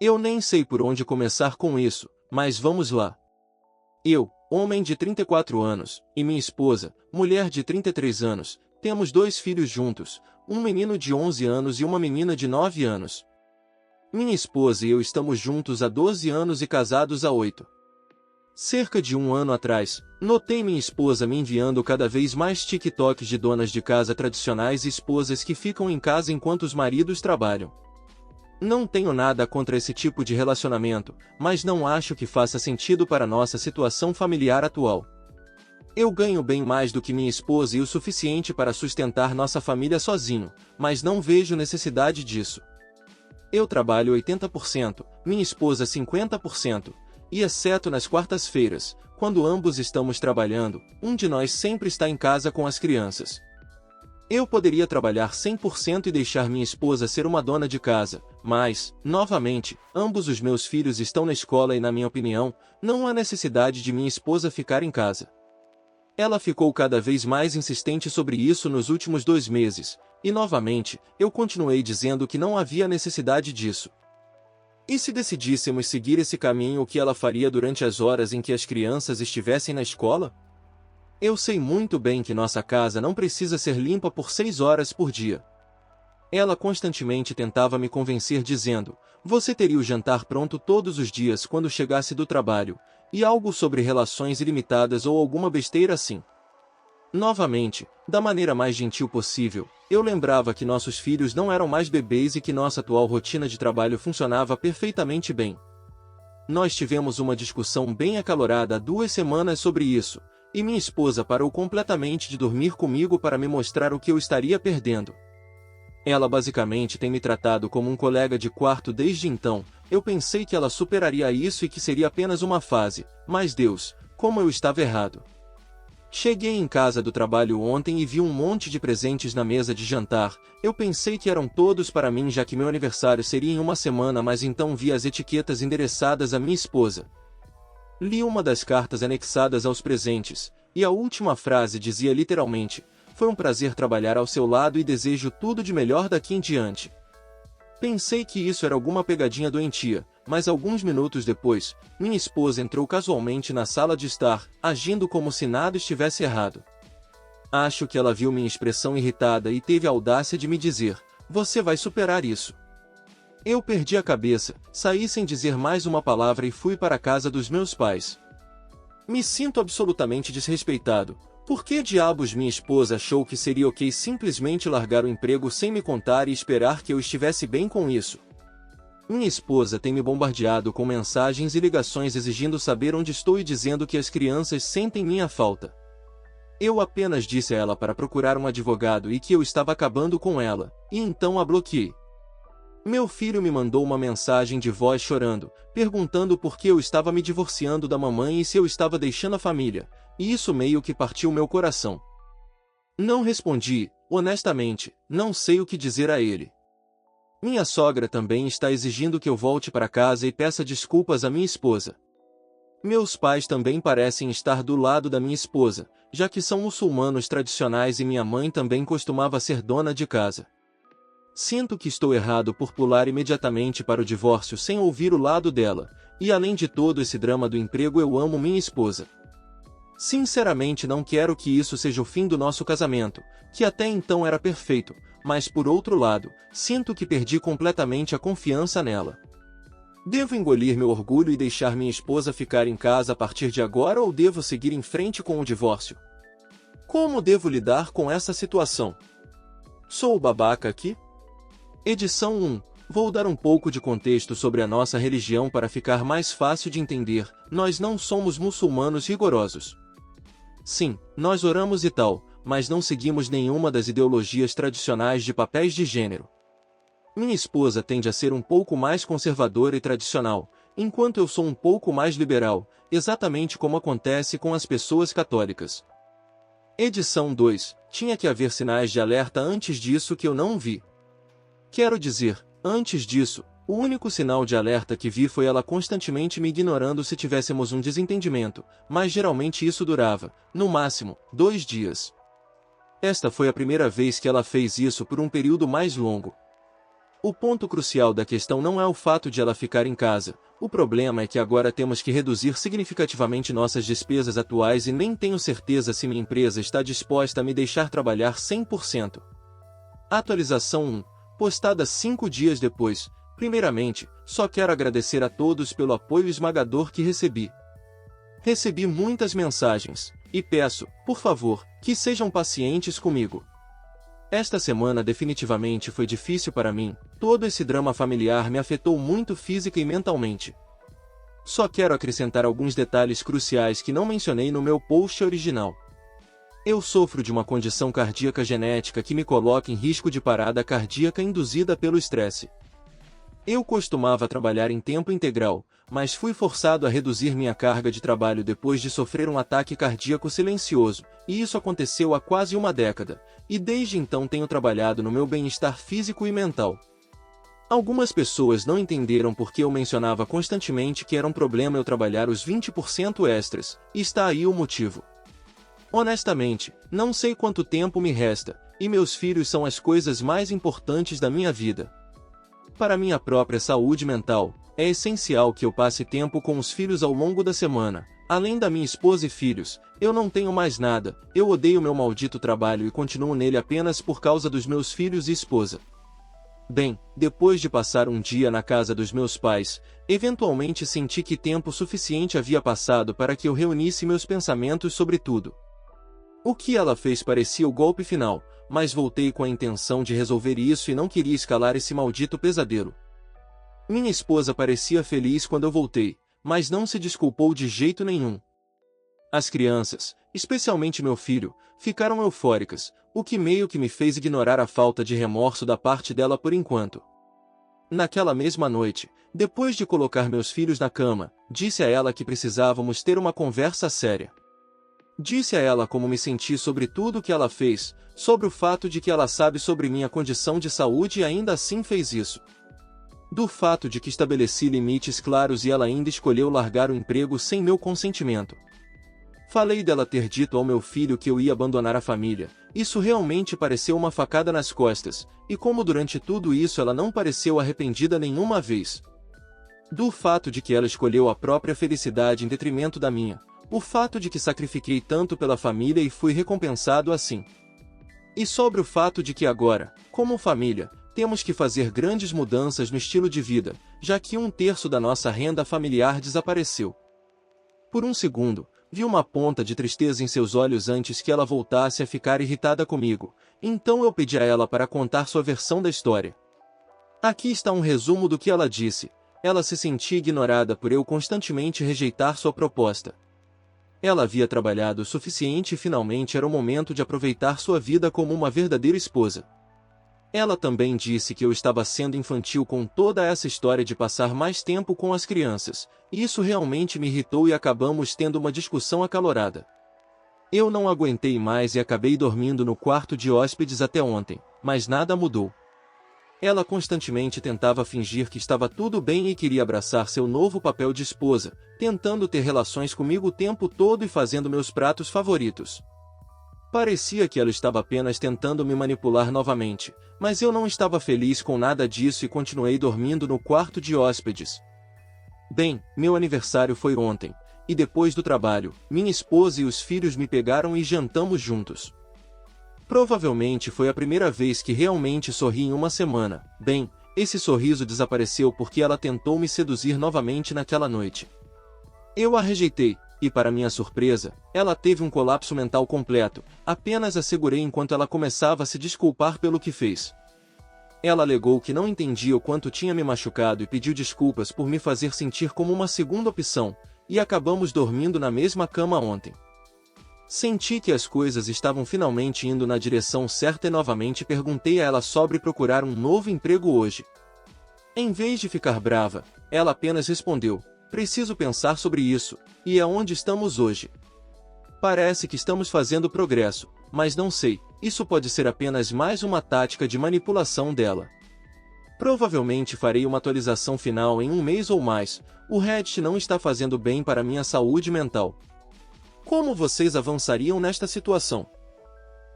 Eu nem sei por onde começar com isso, mas vamos lá. Eu, homem de 34 anos, e minha esposa, mulher de 33 anos, temos 2 filhos juntos, um menino de 11 anos e uma menina de 9 anos. Minha esposa e eu estamos juntos há 12 anos e casados há 8. Cerca de um ano atrás, notei minha esposa me enviando cada vez mais TikToks de donas de casa tradicionais e esposas que ficam em casa enquanto os maridos trabalham. Não tenho nada contra esse tipo de relacionamento, mas não acho que faça sentido para nossa situação familiar atual. Eu ganho bem mais do que minha esposa e o suficiente para sustentar nossa família sozinho, mas não vejo necessidade disso. Eu trabalho 80%, minha esposa 50%, e exceto nas quartas-feiras, quando ambos estamos trabalhando, um de nós sempre está em casa com as crianças. Eu poderia trabalhar 100% e deixar minha esposa ser uma dona de casa, mas, novamente, ambos os meus filhos estão na escola e, na minha opinião, não há necessidade de minha esposa ficar em casa. Ela ficou cada vez mais insistente sobre isso nos últimos 2 meses, e novamente, eu continuei dizendo que não havia necessidade disso. E se decidíssemos seguir esse caminho, o que ela faria durante as horas em que as crianças estivessem na escola? Eu sei muito bem que nossa casa não precisa ser limpa por 6 horas por dia. Ela constantemente tentava me convencer dizendo, você teria o jantar pronto todos os dias quando chegasse do trabalho, e algo sobre relações ilimitadas ou alguma besteira assim. Novamente, da maneira mais gentil possível, eu lembrava que nossos filhos não eram mais bebês e que nossa atual rotina de trabalho funcionava perfeitamente bem. Nós tivemos uma discussão bem acalorada há 2 semanas sobre isso, e minha esposa parou completamente de dormir comigo para me mostrar o que eu estaria perdendo. Ela basicamente tem me tratado como um colega de quarto desde então. Eu pensei que ela superaria isso e que seria apenas uma fase, mas Deus, como eu estava errado. Cheguei em casa do trabalho ontem e vi um monte de presentes na mesa de jantar. Eu pensei que eram todos para mim, já que meu aniversário seria em uma semana, mas então vi as etiquetas endereçadas à minha esposa. Li uma das cartas anexadas aos presentes, e a última frase dizia literalmente, foi um prazer trabalhar ao seu lado e desejo tudo de melhor daqui em diante. Pensei que isso era alguma pegadinha doentia, mas alguns minutos depois, minha esposa entrou casualmente na sala de estar, agindo como se nada estivesse errado. Acho que ela viu minha expressão irritada e teve a audácia de me dizer, você vai superar isso. Eu perdi a cabeça, saí sem dizer mais uma palavra e fui para a casa dos meus pais. Me sinto absolutamente desrespeitado. Por que diabos minha esposa achou que seria ok simplesmente largar o emprego sem me contar e esperar que eu estivesse bem com isso? Minha esposa tem me bombardeado com mensagens e ligações exigindo saber onde estou e dizendo que as crianças sentem minha falta. Eu apenas disse a ela para procurar um advogado e que eu estava acabando com ela, e então a bloqueei. Meu filho me mandou uma mensagem de voz chorando, perguntando por que eu estava me divorciando da mamãe e se eu estava deixando a família, e isso meio que partiu meu coração. Não respondi, honestamente, não sei o que dizer a ele. Minha sogra também está exigindo que eu volte para casa e peça desculpas à minha esposa. Meus pais também parecem estar do lado da minha esposa, já que são muçulmanos tradicionais e minha mãe também costumava ser dona de casa. Sinto que estou errado por pular imediatamente para o divórcio sem ouvir o lado dela, e além de todo esse drama do emprego eu amo minha esposa. Sinceramente não quero que isso seja o fim do nosso casamento, que até então era perfeito, mas por outro lado, sinto que perdi completamente a confiança nela. Devo engolir meu orgulho e deixar minha esposa ficar em casa a partir de agora ou devo seguir em frente com o divórcio? Como devo lidar com essa situação? Sou o babaca aqui? Edição 1. Vou dar um pouco de contexto sobre a nossa religião para ficar mais fácil de entender. Nós não somos muçulmanos rigorosos. Sim, nós oramos e tal, mas não seguimos nenhuma das ideologias tradicionais de papéis de gênero. Minha esposa tende a ser um pouco mais conservadora e tradicional, enquanto eu sou um pouco mais liberal, exatamente como acontece com as pessoas católicas. Edição 2. Tinha que haver sinais de alerta antes disso que eu não vi. Quero dizer, antes disso, o único sinal de alerta que vi foi ela constantemente me ignorando se tivéssemos um desentendimento, mas geralmente isso durava, no máximo, 2 dias. Esta foi a primeira vez que ela fez isso por um período mais longo. O ponto crucial da questão não é o fato de ela ficar em casa. O problema é que agora temos que reduzir significativamente nossas despesas atuais e nem tenho certeza se minha empresa está disposta a me deixar trabalhar 100%. Atualização 1, postada 5 dias depois. Primeiramente, só quero agradecer a todos pelo apoio esmagador que recebi. Recebi muitas mensagens, e peço, por favor, que sejam pacientes comigo. Esta semana definitivamente foi difícil para mim, todo esse drama familiar me afetou muito física e mentalmente. Só quero acrescentar alguns detalhes cruciais que não mencionei no meu post original. Eu sofro de uma condição cardíaca genética que me coloca em risco de parada cardíaca induzida pelo estresse. Eu costumava trabalhar em tempo integral, mas fui forçado a reduzir minha carga de trabalho depois de sofrer um ataque cardíaco silencioso, e isso aconteceu há quase uma década, e desde então tenho trabalhado no meu bem-estar físico e mental. Algumas pessoas não entenderam porque eu mencionava constantemente que era um problema eu trabalhar os 20% extras, e está aí o motivo. Honestamente, não sei quanto tempo me resta, e meus filhos são as coisas mais importantes da minha vida. Para minha própria saúde mental, é essencial que eu passe tempo com os filhos ao longo da semana. Além da minha esposa e filhos, eu não tenho mais nada, eu odeio meu maldito trabalho e continuo nele apenas por causa dos meus filhos e esposa. Bem, depois de passar um dia na casa dos meus pais, eventualmente senti que tempo suficiente havia passado para que eu reunisse meus pensamentos sobre tudo. O que ela fez parecia o golpe final, mas voltei com a intenção de resolver isso e não queria escalar esse maldito pesadelo. Minha esposa parecia feliz quando eu voltei, mas não se desculpou de jeito nenhum. As crianças, especialmente meu filho, ficaram eufóricas, o que meio que me fez ignorar a falta de remorso da parte dela por enquanto. Naquela mesma noite, depois de colocar meus filhos na cama, disse a ela que precisávamos ter uma conversa séria. Disse a ela como me senti sobre tudo o que ela fez, sobre o fato de que ela sabe sobre minha condição de saúde e ainda assim fez isso. Do fato de que estabeleci limites claros e ela ainda escolheu largar o emprego sem meu consentimento. Falei dela ter dito ao meu filho que eu ia abandonar a família. Isso realmente pareceu uma facada nas costas, e como durante tudo isso ela não pareceu arrependida nenhuma vez. Do fato de que ela escolheu a própria felicidade em detrimento da minha. O fato de que sacrifiquei tanto pela família e fui recompensado assim. E sobre o fato de que agora, como família, temos que fazer grandes mudanças no estilo de vida, já que 1/3 da nossa renda familiar desapareceu. Por um segundo, vi uma ponta de tristeza em seus olhos antes que ela voltasse a ficar irritada comigo, então eu pedi a ela para contar sua versão da história. Aqui está um resumo do que ela disse. Ela se sentia ignorada por eu constantemente rejeitar sua proposta. Ela havia trabalhado o suficiente e finalmente era o momento de aproveitar sua vida como uma verdadeira esposa. Ela também disse que eu estava sendo infantil com toda essa história de passar mais tempo com as crianças, e isso realmente me irritou e acabamos tendo uma discussão acalorada. Eu não aguentei mais e acabei dormindo no quarto de hóspedes até ontem, mas nada mudou. Ela constantemente tentava fingir que estava tudo bem e queria abraçar seu novo papel de esposa, tentando ter relações comigo o tempo todo e fazendo meus pratos favoritos. Parecia que ela estava apenas tentando me manipular novamente, mas eu não estava feliz com nada disso e continuei dormindo no quarto de hóspedes. Bem, meu aniversário foi ontem, e depois do trabalho, minha esposa e os filhos me pegaram e jantamos juntos. Provavelmente foi a primeira vez que realmente sorri em uma semana. Bem, esse sorriso desapareceu porque ela tentou me seduzir novamente naquela noite. Eu a rejeitei, e para minha surpresa, ela teve um colapso mental completo, apenas a segurei enquanto ela começava a se desculpar pelo que fez. Ela alegou que não entendia o quanto tinha me machucado e pediu desculpas por me fazer sentir como uma segunda opção, e acabamos dormindo na mesma cama ontem. Senti que as coisas estavam finalmente indo na direção certa e novamente perguntei a ela sobre procurar um novo emprego hoje. Em vez de ficar brava, ela apenas respondeu: preciso pensar sobre isso, e é onde estamos hoje. Parece que estamos fazendo progresso, mas não sei, isso pode ser apenas mais uma tática de manipulação dela. Provavelmente farei uma atualização final em um mês ou mais. O Reddit não está fazendo bem para minha saúde mental. Como vocês avançariam nesta situação?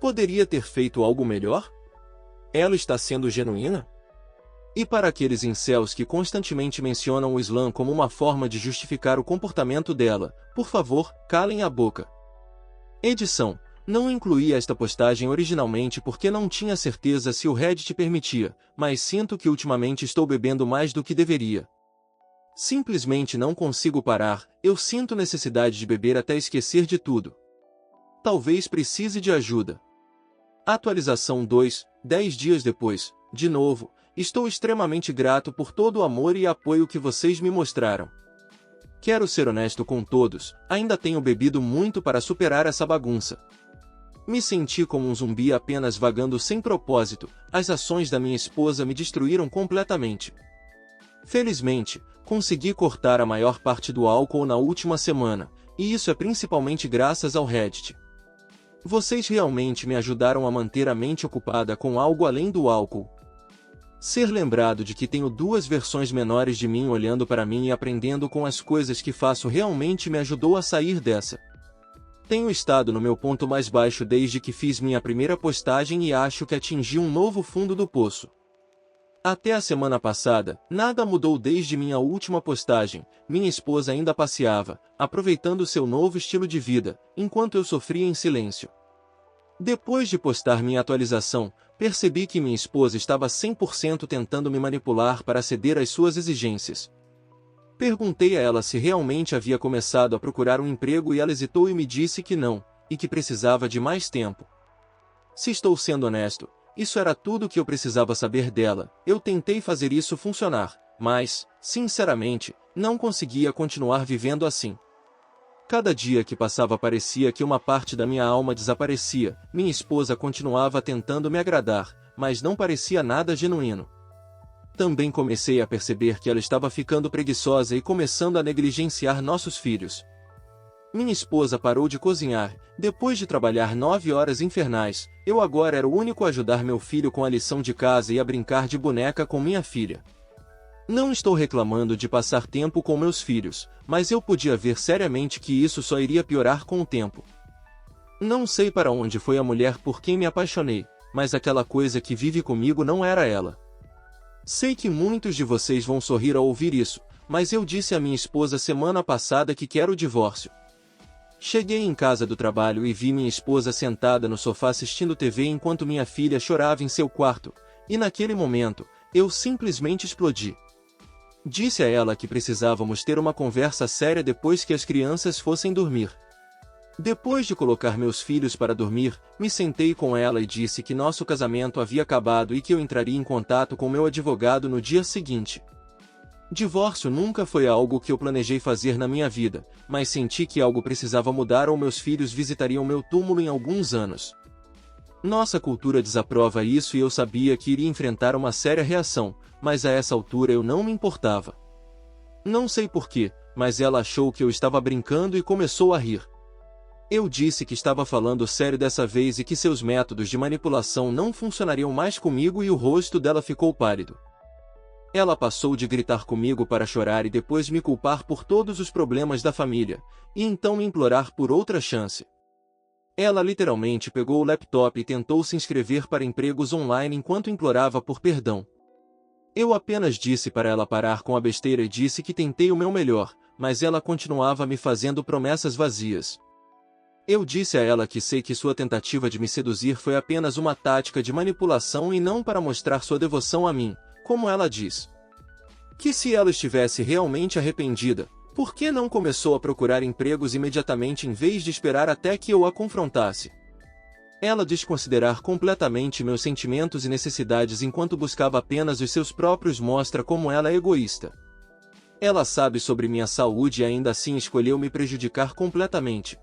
Poderia ter feito algo melhor? Ela está sendo genuína? E para aqueles incels que constantemente mencionam o Islã como uma forma de justificar o comportamento dela, por favor, calem a boca. Edição: não incluí esta postagem originalmente porque não tinha certeza se o Reddit permitia, mas sinto que ultimamente estou bebendo mais do que deveria. Simplesmente não consigo parar, eu sinto necessidade de beber até esquecer de tudo. Talvez precise de ajuda. Atualização 2, 10 dias depois, de novo, estou extremamente grato por todo o amor e apoio que vocês me mostraram. Quero ser honesto com todos, ainda tenho bebido muito para superar essa bagunça. Me senti como um zumbi apenas vagando sem propósito, as ações da minha esposa me destruíram completamente. Felizmente, consegui cortar a maior parte do álcool na última semana, e isso é principalmente graças ao Reddit. Vocês realmente me ajudaram a manter a mente ocupada com algo além do álcool. Ser lembrado de que tenho duas versões menores de mim olhando para mim e aprendendo com as coisas que faço realmente me ajudou a sair dessa. Tenho estado no meu ponto mais baixo desde que fiz minha primeira postagem e acho que atingi um novo fundo do poço. Até a semana passada, nada mudou desde minha última postagem. Minha esposa ainda passeava, aproveitando seu novo estilo de vida, enquanto eu sofria em silêncio. Depois de postar minha atualização, percebi que minha esposa estava 100% tentando me manipular para ceder às suas exigências. Perguntei a ela se realmente havia começado a procurar um emprego e ela hesitou e me disse que não, e que precisava de mais tempo. Se estou sendo honesto, isso era tudo o que eu precisava saber dela. Eu tentei fazer isso funcionar, mas, sinceramente, não conseguia continuar vivendo assim. Cada dia que passava parecia que uma parte da minha alma desaparecia. Minha esposa continuava tentando me agradar, mas não parecia nada genuíno. Também comecei a perceber que ela estava ficando preguiçosa e começando a negligenciar nossos filhos. Minha esposa parou de cozinhar. Depois de trabalhar 9 horas infernais, eu agora era o único a ajudar meu filho com a lição de casa e a brincar de boneca com minha filha. Não estou reclamando de passar tempo com meus filhos, mas eu podia ver seriamente que isso só iria piorar com o tempo. Não sei para onde foi a mulher por quem me apaixonei, mas aquela coisa que vive comigo não era ela. Sei que muitos de vocês vão sorrir ao ouvir isso, mas eu disse à minha esposa semana passada que quero o divórcio. Cheguei em casa do trabalho e vi minha esposa sentada no sofá assistindo TV enquanto minha filha chorava em seu quarto, e naquele momento, eu simplesmente explodi. Disse a ela que precisávamos ter uma conversa séria depois que as crianças fossem dormir. Depois de colocar meus filhos para dormir, me sentei com ela e disse que nosso casamento havia acabado e que eu entraria em contato com meu advogado no dia seguinte. Divórcio nunca foi algo que eu planejei fazer na minha vida, mas senti que algo precisava mudar ou meus filhos visitariam meu túmulo em alguns anos. Nossa cultura desaprova isso e eu sabia que iria enfrentar uma séria reação, mas a essa altura eu não me importava. Não sei porquê, mas ela achou que eu estava brincando e começou a rir. Eu disse que estava falando sério dessa vez e que seus métodos de manipulação não funcionariam mais comigo e o rosto dela ficou pálido. Ela passou de gritar comigo para chorar e depois me culpar por todos os problemas da família, e então me implorar por outra chance. Ela literalmente pegou o laptop e tentou se inscrever para empregos online enquanto implorava por perdão. Eu apenas disse para ela parar com a besteira e disse que tentei o meu melhor, mas ela continuava me fazendo promessas vazias. Eu disse a ela que sei que sua tentativa de me seduzir foi apenas uma tática de manipulação e não para mostrar sua devoção a mim, como ela diz. Que se ela estivesse realmente arrependida, por que não começou a procurar empregos imediatamente em vez de esperar até que eu a confrontasse? Ela desconsiderar completamente meus sentimentos e necessidades enquanto buscava apenas os seus próprios mostra como ela é egoísta. Ela sabe sobre minha saúde e ainda assim escolheu me prejudicar completamente.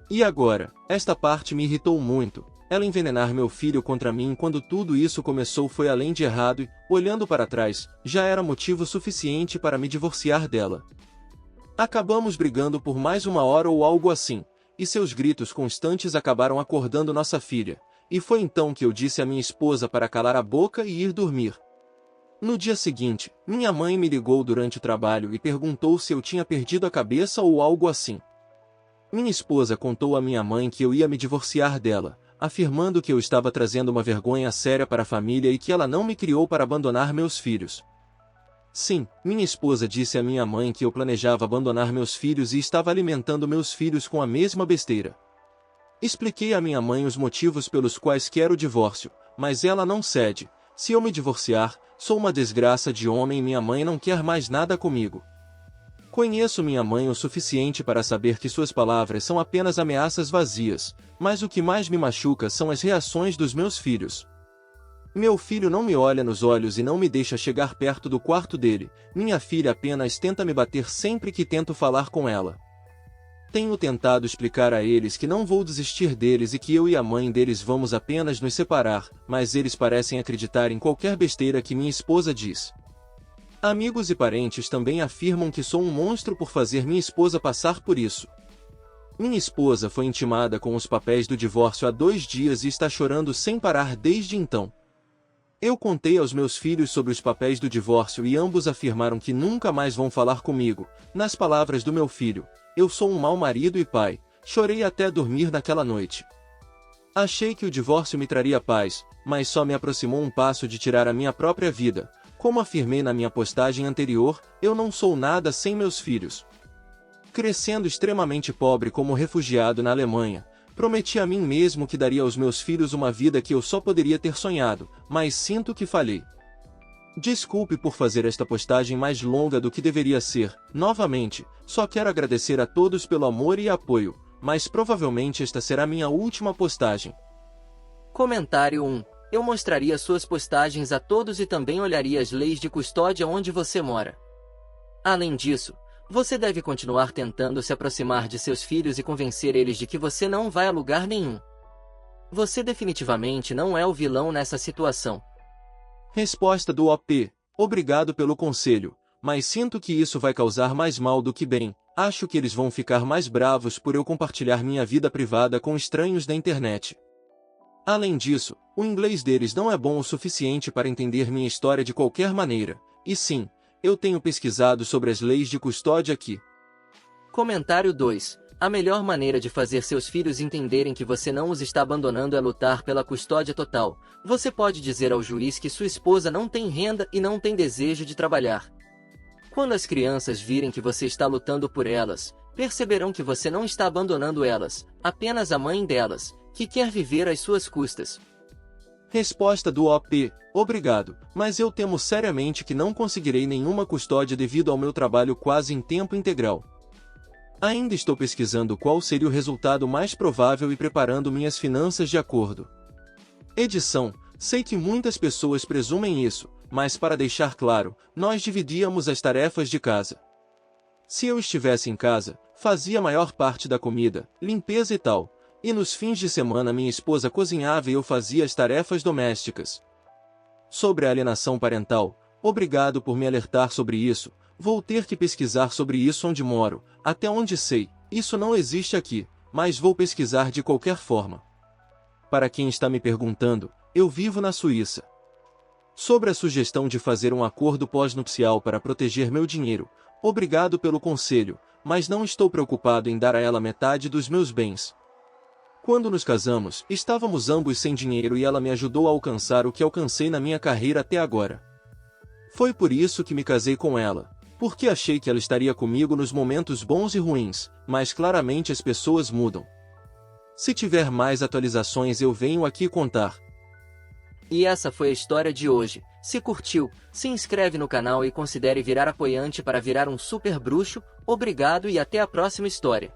E agora, esta parte me irritou muito. Ela envenenar meu filho contra mim quando tudo isso começou foi além de errado e, olhando para trás, já era motivo suficiente para me divorciar dela. Acabamos brigando por mais 1 hora ou algo assim, e seus gritos constantes acabaram acordando nossa filha, e foi então que eu disse à minha esposa para calar a boca e ir dormir. No dia seguinte, minha mãe me ligou durante o trabalho e perguntou se eu tinha perdido a cabeça ou algo assim. Minha esposa contou à minha mãe que eu ia me divorciar dela, afirmando que eu estava trazendo uma vergonha séria para a família e que ela não me criou para abandonar meus filhos. Sim, minha esposa disse à minha mãe que eu planejava abandonar meus filhos e estava alimentando meus filhos com a mesma besteira. Expliquei à minha mãe os motivos pelos quais quero o divórcio, mas ela não cede. Se eu me divorciar, sou uma desgraça de homem e minha mãe não quer mais nada comigo. Conheço minha mãe o suficiente para saber que suas palavras são apenas ameaças vazias, mas o que mais me machuca são as reações dos meus filhos. Meu filho não me olha nos olhos e não me deixa chegar perto do quarto dele. Minha filha apenas tenta me bater sempre que tento falar com ela. Tenho tentado explicar a eles que não vou desistir deles e que eu e a mãe deles vamos apenas nos separar, mas eles parecem acreditar em qualquer besteira que minha esposa diz. Amigos e parentes também afirmam que sou um monstro por fazer minha esposa passar por isso. Minha esposa foi intimada com os papéis do divórcio há 2 dias e está chorando sem parar desde então. Eu contei aos meus filhos sobre os papéis do divórcio e ambos afirmaram que nunca mais vão falar comigo. Nas palavras do meu filho, eu sou um mau marido e pai. Chorei até dormir naquela noite. Achei que o divórcio me traria paz, mas só me aproximou um passo de tirar a minha própria vida. Como afirmei na minha postagem anterior, eu não sou nada sem meus filhos. Crescendo extremamente pobre como refugiado na Alemanha, prometi a mim mesmo que daria aos meus filhos uma vida que eu só poderia ter sonhado, mas sinto que falhei. Desculpe por fazer esta postagem mais longa do que deveria ser. Novamente, só quero agradecer a todos pelo amor e apoio, mas provavelmente esta será minha última postagem. Comentário 1. Eu mostraria suas postagens a todos e também olharia as leis de custódia onde você mora. Além disso, você deve continuar tentando se aproximar de seus filhos e convencer eles de que você não vai a lugar nenhum. Você definitivamente não é o vilão nessa situação. Resposta do OP. Obrigado pelo conselho, mas sinto que isso vai causar mais mal do que bem. Acho que eles vão ficar mais bravos por eu compartilhar minha vida privada com estranhos da internet. Além disso, o inglês deles não é bom o suficiente para entender minha história de qualquer maneira. E sim, eu tenho pesquisado sobre as leis de custódia aqui. Comentário 2. A melhor maneira de fazer seus filhos entenderem que você não os está abandonando é lutar pela custódia total. Você pode dizer ao juiz que sua esposa não tem renda e não tem desejo de trabalhar. Quando as crianças virem que você está lutando por elas, perceberão que você não está abandonando elas, apenas a mãe delas, que quer viver às suas custas. Resposta do OP. Obrigado, mas eu temo seriamente que não conseguirei nenhuma custódia devido ao meu trabalho quase em tempo integral. Ainda estou pesquisando qual seria o resultado mais provável e preparando minhas finanças de acordo. Edição. Sei que muitas pessoas presumem isso, mas para deixar claro, nós dividíamos as tarefas de casa. Se eu estivesse em casa, fazia a maior parte da comida, limpeza e tal. E nos fins de semana minha esposa cozinhava e eu fazia as tarefas domésticas. Sobre a alienação parental, obrigado por me alertar sobre isso. Vou ter que pesquisar sobre isso onde moro. Até onde sei, isso não existe aqui, mas vou pesquisar de qualquer forma. Para quem está me perguntando, eu vivo na Suíça. Sobre a sugestão de fazer um acordo pós-nupcial para proteger meu dinheiro, obrigado pelo conselho, mas não estou preocupado em dar a ela metade dos meus bens. Quando nos casamos, estávamos ambos sem dinheiro e ela me ajudou a alcançar o que alcancei na minha carreira até agora. Foi por isso que me casei com ela, porque achei que ela estaria comigo nos momentos bons e ruins, mas claramente as pessoas mudam. Se tiver mais atualizações eu venho aqui contar. E essa foi a história de hoje. Se curtiu, se inscreve no canal e considere virar apoiante para virar um super bruxo. Obrigado e até a próxima história.